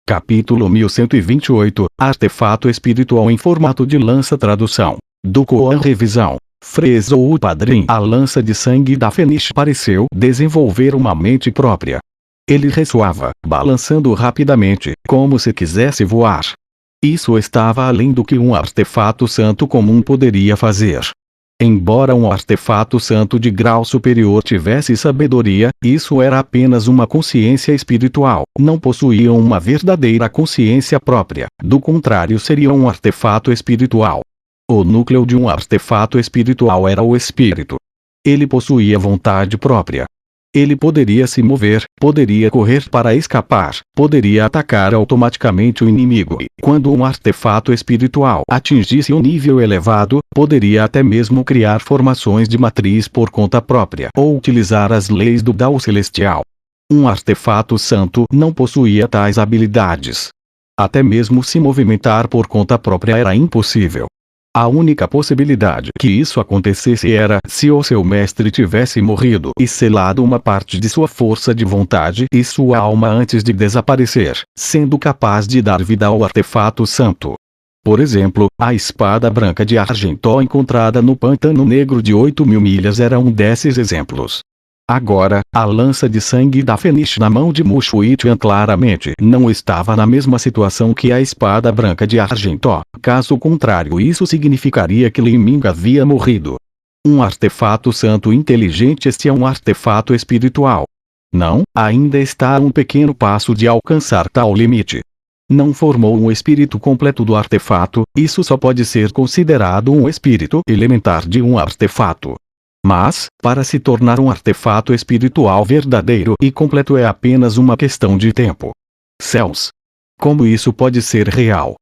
Capítulo 1128, Artefato espiritual em formato de lança. Tradução do Koan. Revisão. Fresou o padrinho. A lança de sangue da Fenish pareceu desenvolver uma mente própria. Ele ressoava, balançando rapidamente, como se quisesse voar. Isso estava além do que um artefato santo comum poderia fazer. Embora um artefato santo de grau superior tivesse sabedoria, isso era apenas uma consciência espiritual, não possuía uma verdadeira consciência própria, do contrário seria um artefato espiritual. O núcleo de um artefato espiritual era o espírito. Ele possuía vontade própria. Ele poderia se mover, poderia correr para escapar, poderia atacar automaticamente o inimigo e, quando um artefato espiritual atingisse um nível elevado, poderia até mesmo criar formações de matriz por conta própria ou utilizar as leis do Dao Celestial. Um artefato santo não possuía tais habilidades. Até mesmo se movimentar por conta própria era impossível. A única possibilidade que isso acontecesse era se o seu mestre tivesse morrido e selado uma parte de sua força de vontade e sua alma antes de desaparecer, sendo capaz de dar vida ao artefato santo. Por exemplo, a espada branca de Argentó encontrada no Pântano Negro de 8.000 milhas era um desses exemplos. Agora, a lança de sangue da Fenish na mão de Mushu Itian claramente não estava na mesma situação que a espada branca de Argentó. Caso contrário, isso significaria que Lin Ming havia morrido. Um artefato santo inteligente. Este é um artefato espiritual. Não, ainda está a um pequeno passo de alcançar tal limite. Não formou um espírito completo do artefato, isso só pode ser considerado um espírito elementar de um artefato. Mas, para se tornar um artefato espiritual verdadeiro e completo é apenas uma questão de tempo. Céus! Como isso pode ser real?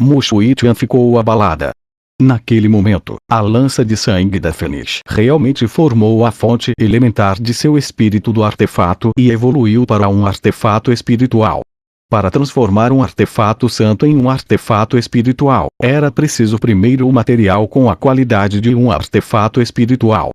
Mushu Itian ficou abalada. Naquele momento, a lança de sangue da Fenish realmente formou a fonte elementar de seu espírito do artefato e evoluiu para um artefato espiritual. Para transformar um artefato santo em um artefato espiritual, era preciso primeiro o material com a qualidade de um artefato espiritual.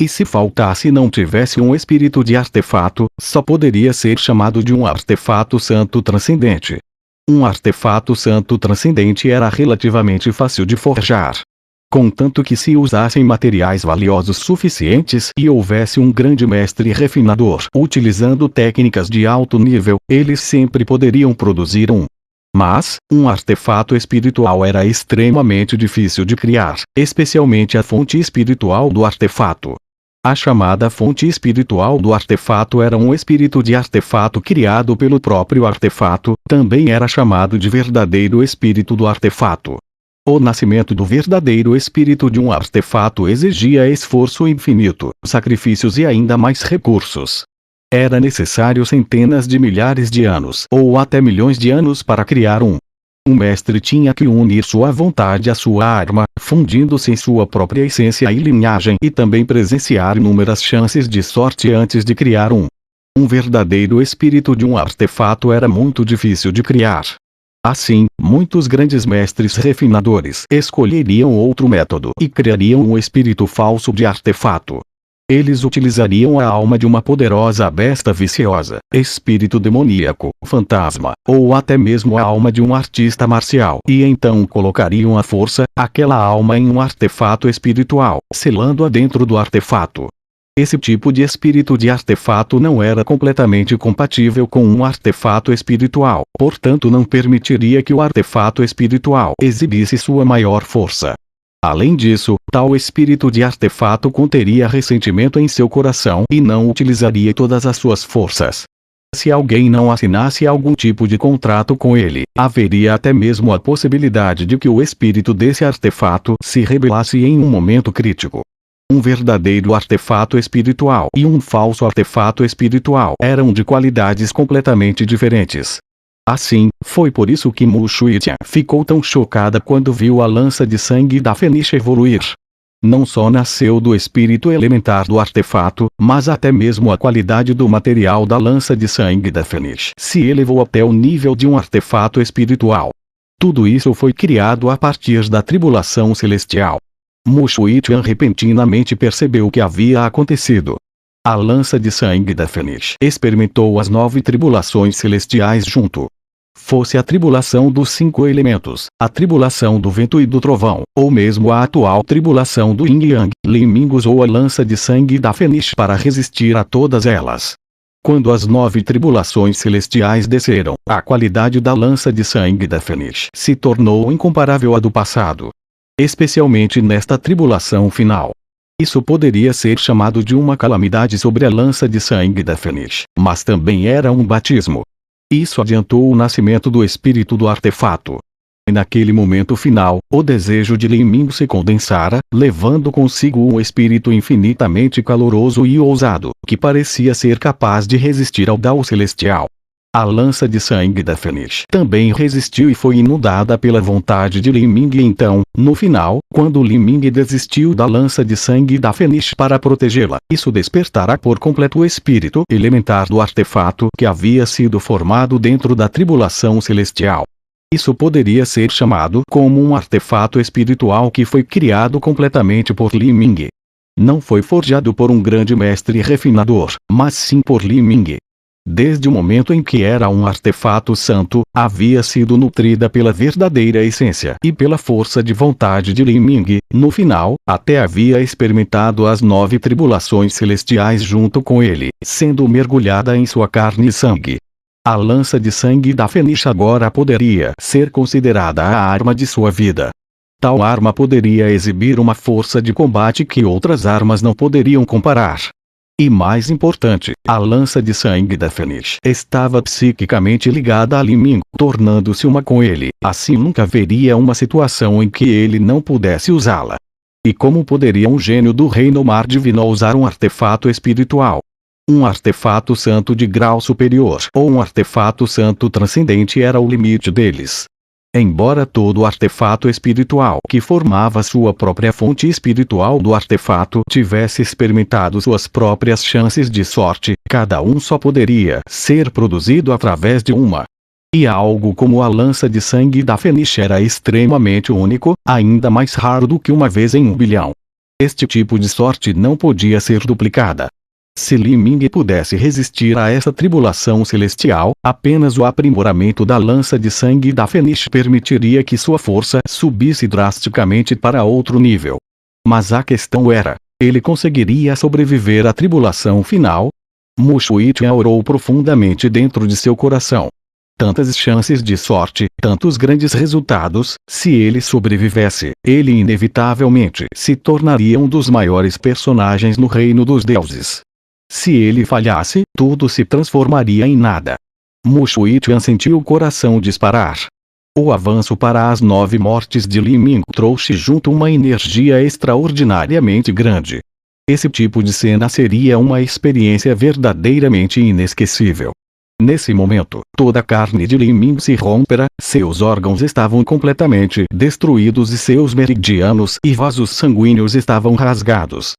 E se faltasse e não tivesse um espírito de artefato, só poderia ser chamado de um artefato santo transcendente. Um artefato santo transcendente era relativamente fácil de forjar. Contanto que se usassem materiais valiosos suficientes e houvesse um grande mestre refinador utilizando técnicas de alto nível, eles sempre poderiam produzir um. Mas, um artefato espiritual era extremamente difícil de criar, especialmente a fonte espiritual do artefato. A chamada fonte espiritual do artefato era um espírito de artefato criado pelo próprio artefato, também era chamado de verdadeiro espírito do artefato. O nascimento do verdadeiro espírito de um artefato exigia esforço infinito, sacrifícios e ainda mais recursos. Era necessário centenas de milhares de anos ou até milhões de anos para criar um. Um mestre tinha que unir sua vontade à sua arma, fundindo-se em sua própria essência e linhagem e também presenciar inúmeras chances de sorte antes de criar um. Um verdadeiro espírito de um artefato era muito difícil de criar. Assim, muitos grandes mestres refinadores escolheriam outro método e criariam um espírito falso de artefato. Eles utilizariam a alma de uma poderosa besta viciosa, espírito demoníaco, fantasma, ou até mesmo a alma de um artista marcial e então colocariam a força, aquela alma em um artefato espiritual, selando-a dentro do artefato. Esse tipo de espírito de artefato não era completamente compatível com um artefato espiritual, portanto não permitiria que o artefato espiritual exibisse sua maior força. Além disso, tal espírito de artefato conteria ressentimento em seu coração e não utilizaria todas as suas forças. Se alguém não assinasse algum tipo de contrato com ele, haveria até mesmo a possibilidade de que o espírito desse artefato se rebelasse em um momento crítico. Um verdadeiro artefato espiritual e um falso artefato espiritual eram de qualidades completamente diferentes. Assim, foi por isso que Mushu Itian ficou tão chocada quando viu a lança de sangue da Fenish evoluir. Não só nasceu do espírito elementar do artefato, mas até mesmo a qualidade do material da lança de sangue da Fenish se elevou até o nível de um artefato espiritual. Tudo isso foi criado a partir da tribulação celestial. Mushu Itian repentinamente percebeu o que havia acontecido. A lança de sangue da Fenish experimentou as 9 tribulações celestiais junto. Fosse a tribulação dos 5 elementos, a tribulação do vento e do trovão, ou mesmo a atual tribulação do Yin Yang, Lin Ming usou a lança de sangue da Fênix para resistir a todas elas. Quando as 9 tribulações celestiais desceram, a qualidade da lança de sangue da Fênix se tornou incomparável à do passado. Especialmente nesta tribulação final. Isso poderia ser chamado de uma calamidade sobre a lança de sangue da Fênix, mas também era um batismo. Isso adiantou o nascimento do espírito do artefato. E naquele momento final, o desejo de Lin Ming se condensara, levando consigo um espírito infinitamente caloroso e ousado, que parecia ser capaz de resistir ao Dao celestial. A lança de sangue da Fênix também resistiu e foi inundada pela vontade de Lin Ming. Então, no final, quando Lin Ming desistiu da lança de sangue da Fênix para protegê-la, isso despertará por completo o espírito elementar do artefato que havia sido formado dentro da tribulação celestial. Isso poderia ser chamado como um artefato espiritual que foi criado completamente por Lin Ming. Não foi forjado por um grande mestre refinador, mas sim por Lin Ming. Desde o momento em que era um artefato santo, havia sido nutrida pela verdadeira essência e pela força de vontade de Lin Ming. No final, até havia experimentado as 9 tribulações celestiais junto com ele, sendo mergulhada em sua carne e sangue. A lança de sangue da Fênix agora poderia ser considerada a arma de sua vida. Tal arma poderia exibir uma força de combate que outras armas não poderiam comparar. E mais importante, a lança de sangue da Fênix estava psiquicamente ligada a Lin Ming, tornando-se uma com ele, assim nunca haveria uma situação em que ele não pudesse usá-la. E como poderia um gênio do reino mar divino usar um artefato espiritual? Um artefato santo de grau superior ou um artefato santo transcendente era o limite deles. Embora todo artefato espiritual que formava sua própria fonte espiritual do artefato tivesse experimentado suas próprias chances de sorte, cada um só poderia ser produzido através de uma. E algo como a lança de sangue da Fênix era extremamente único, ainda mais raro do que uma vez em 1 bilhão. Este tipo de sorte não podia ser duplicada. Se Lin Ming pudesse resistir a essa tribulação celestial, apenas o aprimoramento da lança de sangue da Fênix permitiria que sua força subisse drasticamente para outro nível. Mas a questão era, ele conseguiria sobreviver à tribulação final? Mu Shuichen orou profundamente dentro de seu coração. Tantas chances de sorte, tantos grandes resultados, se ele sobrevivesse, ele inevitavelmente se tornaria um dos maiores personagens no reino dos deuses. Se ele falhasse, tudo se transformaria em nada. Mu Shuichen sentiu o coração disparar. O avanço para as 9 mortes de Lin Ming trouxe junto uma energia extraordinariamente grande. Esse tipo de cena seria uma experiência verdadeiramente inesquecível. Nesse momento, toda a carne de Lin Ming se rompera, seus órgãos estavam completamente destruídos e seus meridianos e vasos sanguíneos estavam rasgados.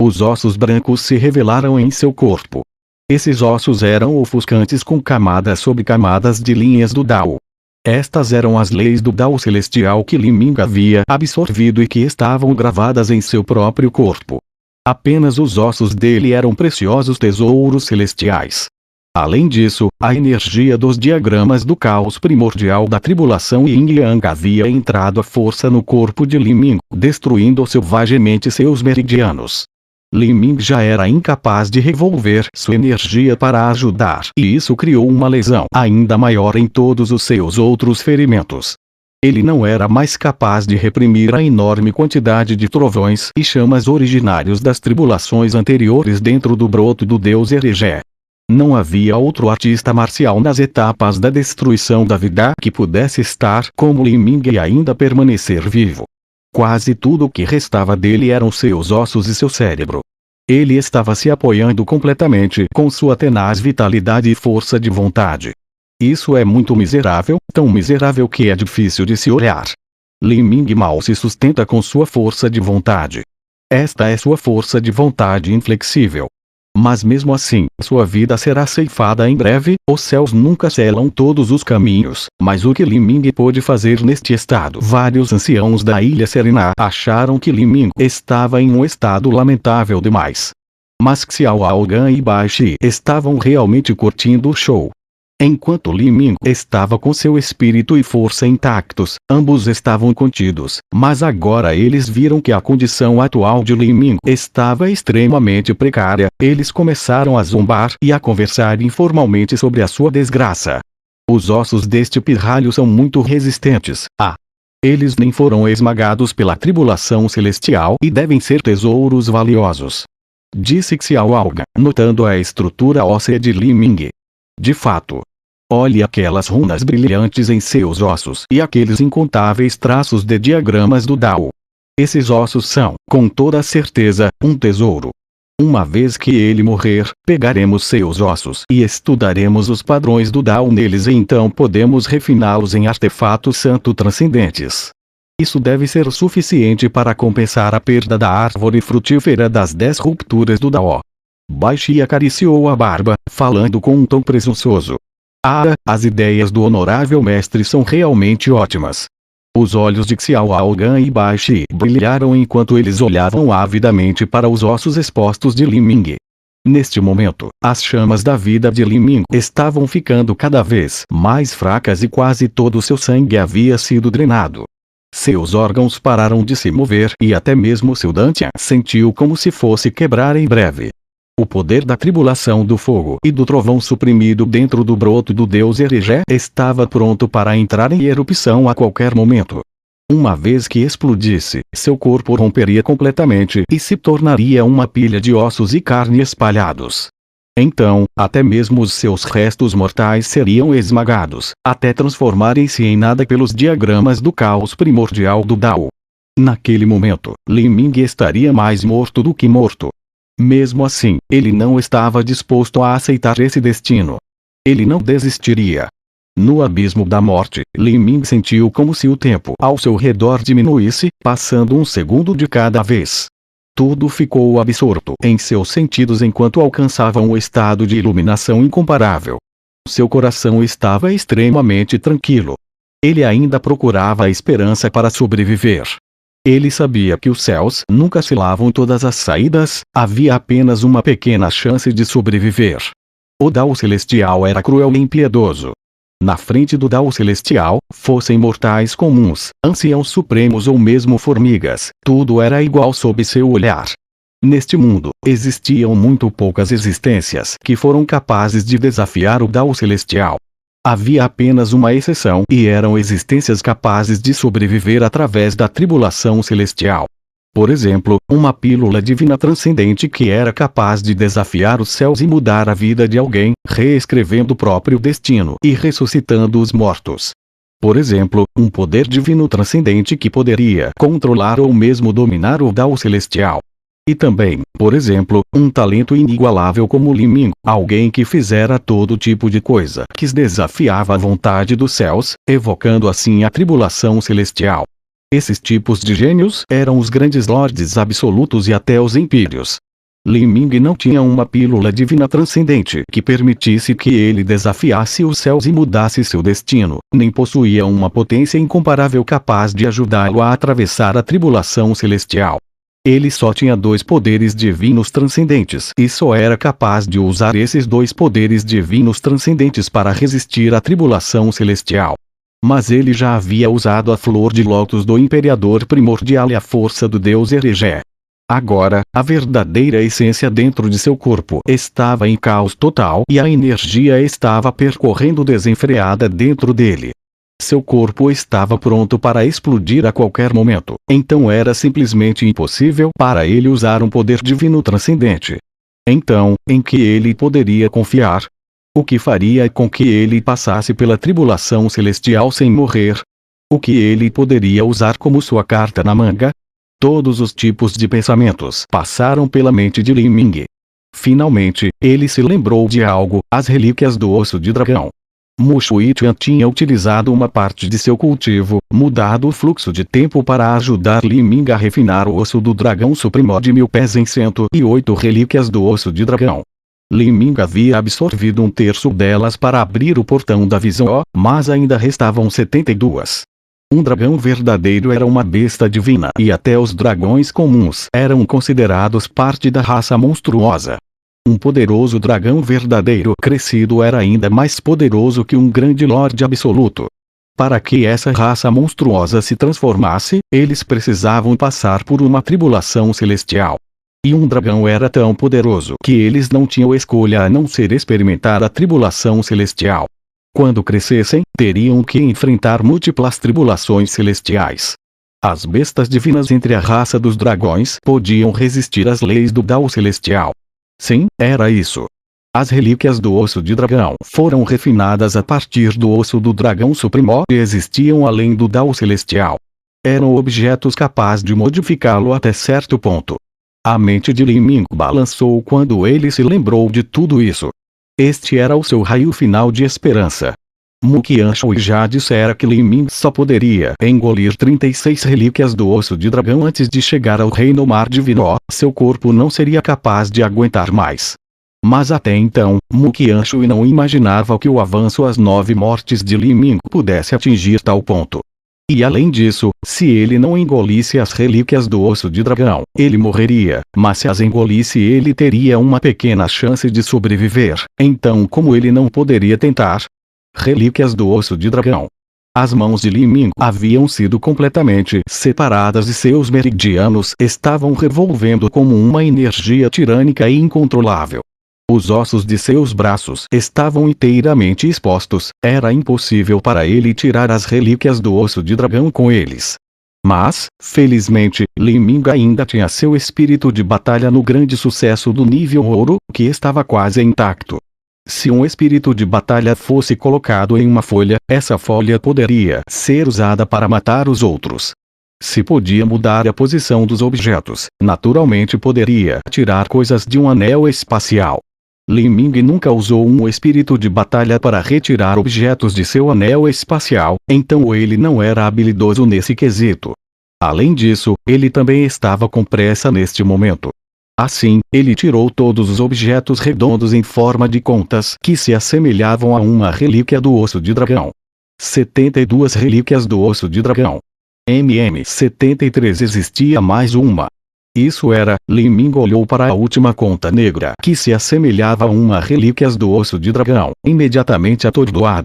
Os ossos brancos se revelaram em seu corpo. Esses ossos eram ofuscantes com camadas sobre camadas de linhas do Dao. Estas eram as leis do Dao celestial que Lin Ming havia absorvido e que estavam gravadas em seu próprio corpo. Apenas os ossos dele eram preciosos tesouros celestiais. Além disso, a energia dos diagramas do caos primordial da tribulação Yin Yang havia entrado à força no corpo de Lin Ming, destruindo selvagemente seus meridianos. Lin Ming já era incapaz de revolver sua energia para ajudar, e isso criou uma lesão ainda maior em todos os seus outros ferimentos. Ele não era mais capaz de reprimir a enorme quantidade de trovões e chamas originários das tribulações anteriores dentro do broto do deus Heregé. Não havia outro artista marcial nas etapas da destruição da vida que pudesse estar como Lin Ming e ainda permanecer vivo. Quase tudo o que restava dele eram seus ossos e seu cérebro. Ele estava se apoiando completamente com sua tenaz vitalidade e força de vontade. Isso é muito miserável, tão miserável que é difícil de se olhar. Lin Ming mal se sustenta com sua força de vontade. Esta é sua força de vontade inflexível. Mas mesmo assim, sua vida será ceifada em breve. Os céus nunca selam todos os caminhos, mas o que Lin Ming pôde fazer neste estado? Vários anciãos da Ilha Serena acharam que Lin Ming estava em um estado lamentável demais. Mas Xiao Aogan e Bai Shi estavam realmente curtindo o show. Enquanto Li Ming estava com seu espírito e força intactos, ambos estavam contidos, mas agora eles viram que a condição atual de Li Ming estava extremamente precária. Eles começaram a zombar e a conversar informalmente sobre a sua desgraça. Os ossos deste pirralho são muito resistentes. Eles nem foram esmagados pela tribulação celestial e devem ser tesouros valiosos, disse Xiao Alga, notando a estrutura óssea de Li Ming. De fato, olhe aquelas runas brilhantes em seus ossos e aqueles incontáveis traços de diagramas do Dao. Esses ossos são, com toda certeza, um tesouro. Uma vez que ele morrer, pegaremos seus ossos e estudaremos os padrões do Dao neles e então podemos refiná-los em artefatos santo transcendentes. Isso deve ser suficiente para compensar a perda da árvore frutífera das 10 rupturas do Dao. Baishi acariciou a barba, falando com um tom presunçoso. As ideias do honorável mestre são realmente ótimas. Os olhos de Xiao Algan e Baishi brilharam enquanto eles olhavam avidamente para os ossos expostos de Li Ming. Neste momento, as chamas da vida de Li Ming estavam ficando cada vez mais fracas e quase todo o seu sangue havia sido drenado. Seus órgãos pararam de se mover e até mesmo seu dantian sentiu como se fosse quebrar em breve. O poder da tribulação do fogo e do trovão suprimido dentro do broto do deus Erejé estava pronto para entrar em erupção a qualquer momento. Uma vez que explodisse, seu corpo romperia completamente e se tornaria uma pilha de ossos e carne espalhados. Então, até mesmo os seus restos mortais seriam esmagados, até transformarem-se em nada pelos diagramas do caos primordial do Dao. Naquele momento, Li Ming estaria mais morto do que morto. Mesmo assim, ele não estava disposto a aceitar esse destino. Ele não desistiria. No abismo da morte, Li Ming sentiu como se o tempo ao seu redor diminuísse, passando um segundo de cada vez. Tudo ficou absorto em seus sentidos enquanto alcançavam o estado de iluminação incomparável. Seu coração estava extremamente tranquilo. Ele ainda procurava a esperança para sobreviver. Ele sabia que os céus nunca selavam todas as saídas, havia apenas uma pequena chance de sobreviver. O Dao Celestial era cruel e impiedoso. Na frente do Dao Celestial, fossem mortais comuns, anciãos supremos ou mesmo formigas, tudo era igual sob seu olhar. Neste mundo, existiam muito poucas existências que foram capazes de desafiar o Dao Celestial. Havia apenas uma exceção e eram existências capazes de sobreviver através da tribulação celestial. Por exemplo, uma pílula divina transcendente que era capaz de desafiar os céus e mudar a vida de alguém, reescrevendo o próprio destino e ressuscitando os mortos. Por exemplo, um poder divino transcendente que poderia controlar ou mesmo dominar o Dao Celestial. E também, por exemplo, um talento inigualável como Li Ming, alguém que fizera todo tipo de coisa que desafiava a vontade dos céus, evocando assim a tribulação celestial. Esses tipos de gênios eram os grandes lordes absolutos e até os impérios. Li Ming não tinha uma pílula divina transcendente que permitisse que ele desafiasse os céus e mudasse seu destino, nem possuía uma potência incomparável capaz de ajudá-lo a atravessar a tribulação celestial. Ele só tinha 2 poderes divinos transcendentes e só era capaz de usar esses 2 poderes divinos transcendentes para resistir à tribulação celestial. Mas ele já havia usado a flor de lótus do Imperador Primordial e a força do deus Erejé. Agora, a verdadeira essência dentro de seu corpo estava em caos total e a energia estava percorrendo desenfreada dentro dele. Seu corpo estava pronto para explodir a qualquer momento, então era simplesmente impossível para ele usar um poder divino transcendente. Então, em que ele poderia confiar? O que faria com que ele passasse pela tribulação celestial sem morrer? O que ele poderia usar como sua carta na manga? Todos os tipos de pensamentos passaram pela mente de Li Ming. Finalmente, ele se lembrou de algo: as relíquias do osso de dragão. Mu Shuitian tinha utilizado uma parte de seu cultivo, mudado o fluxo de tempo para ajudar Li Ming a refinar o osso do dragão supremo de 1000 pés em 108 relíquias do osso de dragão. Li Ming havia absorvido 1/3 delas para abrir o portão da visão, mas ainda restavam 72. Um dragão verdadeiro era uma besta divina e até os dragões comuns eram considerados parte da raça monstruosa. Um poderoso dragão verdadeiro crescido era ainda mais poderoso que um grande Lorde absoluto. Para que essa raça monstruosa se transformasse, eles precisavam passar por uma tribulação celestial. E um dragão era tão poderoso que eles não tinham escolha a não ser experimentar a tribulação celestial. Quando crescessem, teriam que enfrentar múltiplas tribulações celestiais. As bestas divinas entre a raça dos dragões podiam resistir às leis do Dao celestial. Sim, era isso. As relíquias do osso de dragão foram refinadas a partir do osso do dragão supremo e existiam além do Dao celestial. Eram objetos capazes de modificá-lo até certo ponto. A mente de Li Ming balançou quando ele se lembrou de tudo isso. Este era o seu raio final de esperança. Mu Qianshui já dissera que Li Ming só poderia engolir 36 relíquias do osso de dragão antes de chegar ao reino mar divino. Seu corpo não seria capaz de aguentar mais. Mas até então, Mu Qianshui não imaginava que o avanço às 9 mortes de Li Ming pudesse atingir tal ponto. E além disso, se ele não engolisse as relíquias do osso de dragão, ele morreria, mas se as engolisse ele teria uma pequena chance de sobreviver. Então como ele não poderia tentar? Relíquias do osso de dragão. As mãos de Li Ming haviam sido completamente separadas e seus meridianos estavam revolvendo como uma energia tirânica e incontrolável. Os ossos de seus braços estavam inteiramente expostos, era impossível para ele tirar as relíquias do osso de dragão com eles. Mas, felizmente, Li Ming ainda tinha seu espírito de batalha no grande sucesso do nível ouro, que estava quase intacto. Se um espírito de batalha fosse colocado em uma folha, essa folha poderia ser usada para matar os outros. Se podia mudar a posição dos objetos, naturalmente poderia tirar coisas de um anel espacial. Li Ming nunca usou um espírito de batalha para retirar objetos de seu anel espacial, então ele não era habilidoso nesse quesito. Além disso, ele também estava com pressa neste momento. Assim, ele tirou todos os objetos redondos em forma de contas que se assemelhavam a uma relíquia do osso de dragão. 72 relíquias do osso de dragão. 73 existia mais uma. Isso era, Li Ming olhou para a última conta negra que se assemelhava a uma relíquias do osso de dragão, imediatamente atordoado.